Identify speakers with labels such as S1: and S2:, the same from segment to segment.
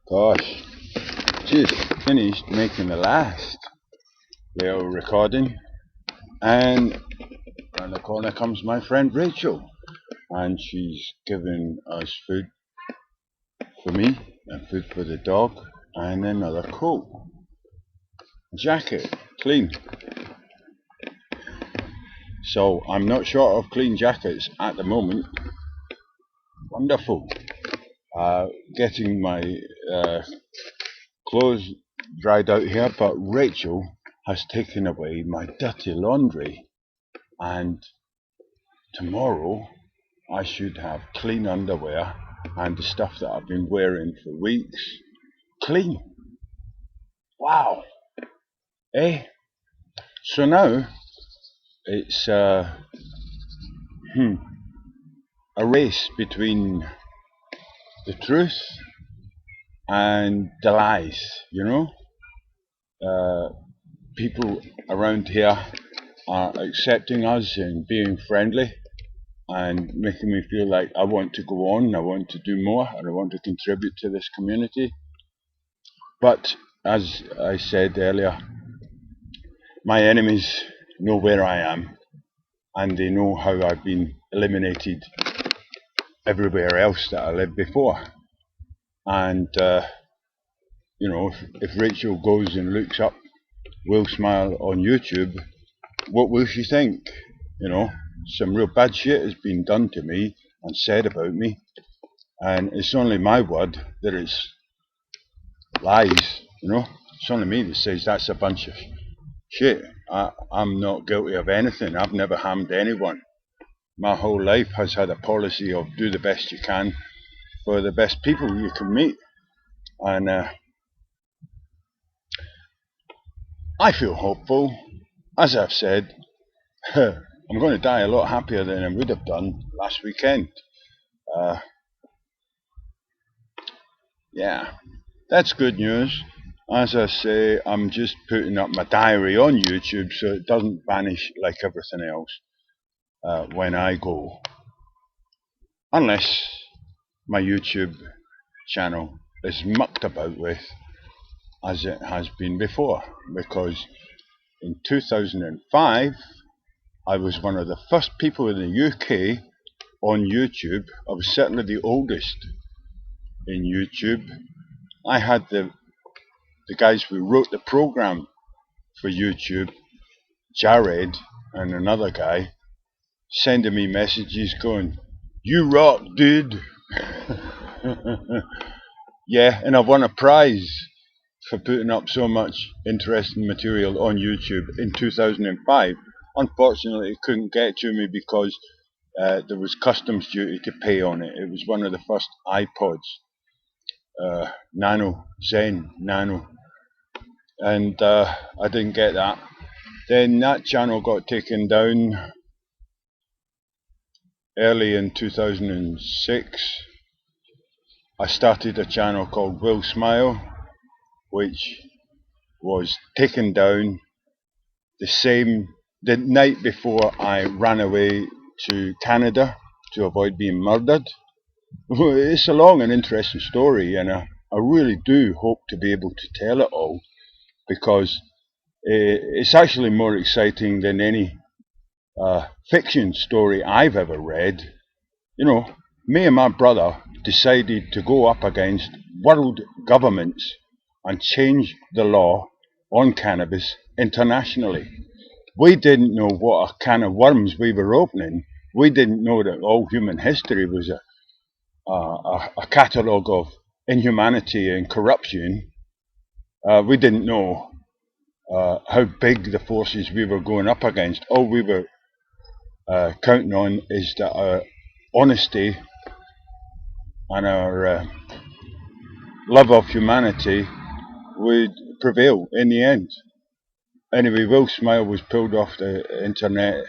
S1: Gosh, just finished making the last little recording, and around the corner comes my friend Rachel, and she's giving us food for me and food for the dog, and another coat, jacket, clean. So I'm not short of clean jackets at the moment. Wonderful. Getting my clothes dried out here, but Rachel has taken away my dirty laundry, and tomorrow I should have clean underwear and the stuff that I've been wearing for weeks clean. Wow. Eh? So now it's a race between the truth and the lies, you know. People around here are accepting us and being friendly and making me feel like I want to go on, I want to do more, and I want to contribute to this community. But as I said earlier, my enemies know where I am, and they know how I've been eliminated everywhere else that I lived before. And if Rachel goes and looks up Will Smile on YouTube, what will she think? Some real bad shit has been done to me and said about me, and it's only my word that it's lies. It's only me that says that's a bunch of shit. I'm not guilty of anything. I've never harmed anyone. My whole life has had a policy of do the best you can for the best people you can meet, and I feel hopeful. As I've said, I'm going to die a lot happier than I would have done last weekend. Yeah, that's good news. As I say, I'm just putting up my diary on YouTube so it doesn't vanish like everything else when I go. Unless my YouTube channel is mucked about with as it has been before. Because in 2005, I was one of the first people in the UK on YouTube. I was certainly the oldest in YouTube. I had the guys who wrote the program for YouTube, Jared and another guy, sending me messages going, "You rock, dude." Yeah, and I won a prize for putting up so much interesting material on YouTube in 2005. Unfortunately, it couldn't get to me because there was customs duty to pay on it. It was one of the first iPods, Zen Nano, and I didn't get that. Then that channel got taken down early in 2006. I started a channel called Will Smile, which was taken down the night before I ran away to Canada to avoid being murdered. It's a long and interesting story, and I really do hope to be able to tell it all, because it's actually more exciting than any fiction story I've ever read. Me and my brother decided to go up against world governments and change the law on cannabis internationally. We didn't know what a can of worms we were opening. We didn't know that all human history was a catalogue of inhumanity and corruption. We didn't know how big the forces we were going up against. All we were counting on is that our honesty and our love of humanity would prevail in the end. Anyway, Will Smile was pulled off the internet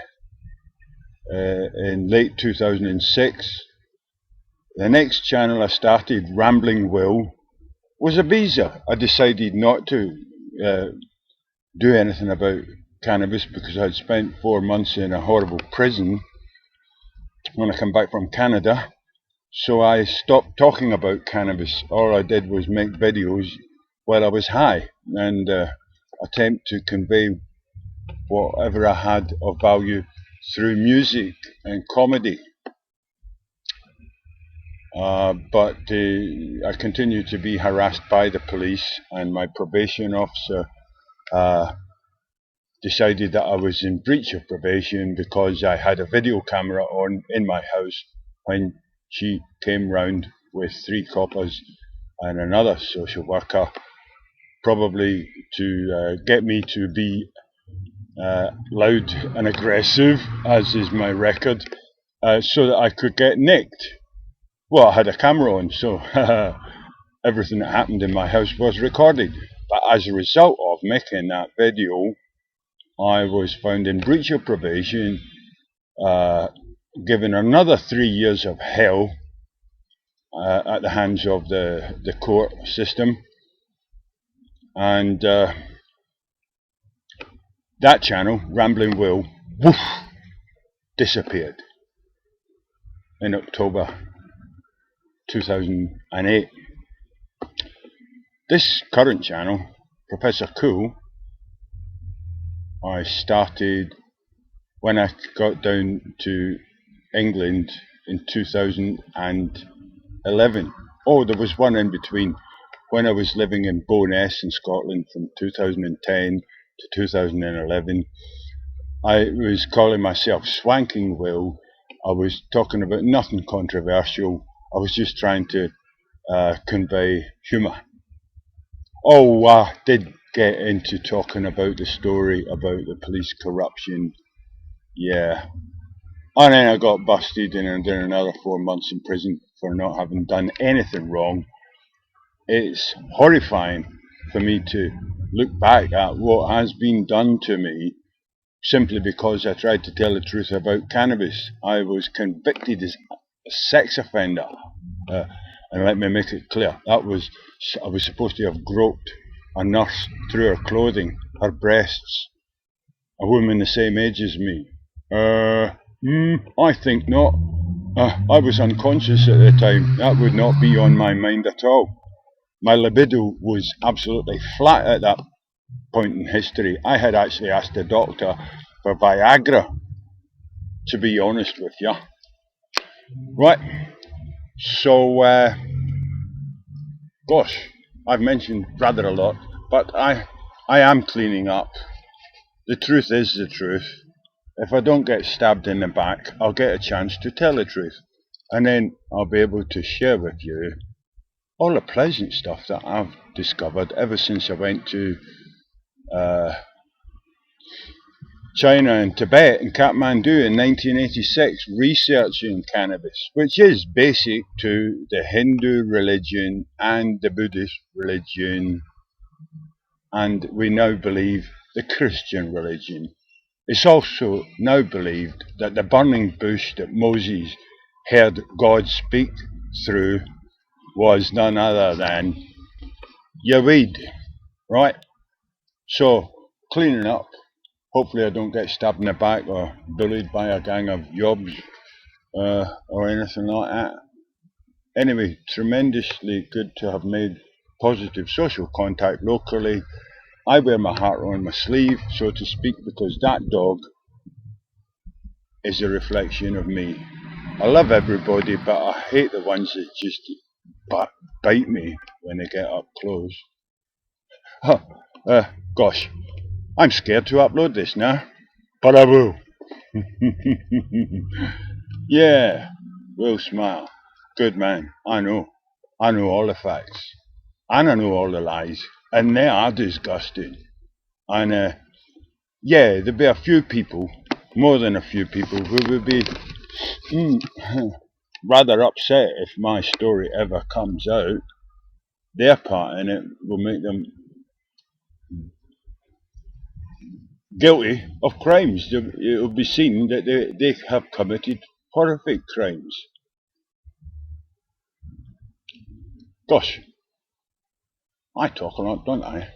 S1: in late 2006. The next channel I started, Rambling Will, was a visa. I decided not to do anything about cannabis because I'd spent 4 months in a horrible prison when I come back from Canada. So I stopped talking about cannabis. All I did was make videos while I was high and attempt to convey whatever I had of value through music and comedy. But I continued to be harassed by the police, and my probation officer decided that I was in breach of probation because I had a video camera on in my house when she came round with 3 coppers and another social worker, probably to get me to be loud and aggressive, as is my record, so that I could get nicked. Well, I had a camera on, so everything that happened in my house was recorded. But as a result of making that video, I was found in breach of probation, given another 3 years of hell at the hands of the court system, and that channel, Rambling Will, woof, disappeared in October 2008. This current channel, Professor Cool, I started when I got down to England in 2011. Oh, there was one in between. When I was living in Bo'ness in Scotland from 2010 to 2011, I was calling myself Swanking Will. I was talking about nothing controversial. I was just trying to convey humour. Oh, I did get into talking about the story about the police corruption. Yeah. And then I got busted and I did another 4 months in prison for not having done anything wrong. It's horrifying for me to look back at what has been done to me simply because I tried to tell the truth about cannabis. I was convicted as a sex offender. And let me make it clear, I was supposed to have groped a nurse through her clothing, her breasts, a woman the same age as me. I think not. I was unconscious at the time. That would not be on my mind at all. My libido was absolutely flat at that point in history. I had actually asked the doctor for Viagra, to be honest with you. Right, so, gosh, I've mentioned rather a lot, but I am cleaning up. The truth is the truth. If I don't get stabbed in the back, I'll get a chance to tell the truth. And then I'll be able to share with you all the pleasant stuff that I've discovered ever since I went to China and Tibet and Kathmandu in 1986 researching cannabis, which is basic to the Hindu religion and the Buddhist religion, and we now believe the Christian religion. It's also now believed that the burning bush that Moses heard God speak through was none other than Yaweed, right? So, cleaning up. Hopefully I don't get stabbed in the back or bullied by a gang of yobs or anything like that. Anyway, tremendously good to have made positive social contact locally. I wear my heart on my sleeve, so to speak, because that dog is a reflection of me. I love everybody, but I hate the ones that just bite me when they get up close. Gosh, I'm scared to upload this now, but I will. Yeah, Will Smile. Good man. I know all the facts. And I know all the lies. And they are disgusting. And yeah, there'll be a few people, more than a few people, who will be rather upset if my story ever comes out. Their part in it will make them guilty of crimes. It will be seen that they have committed horrific crimes. Gosh, I talk a lot, don't I?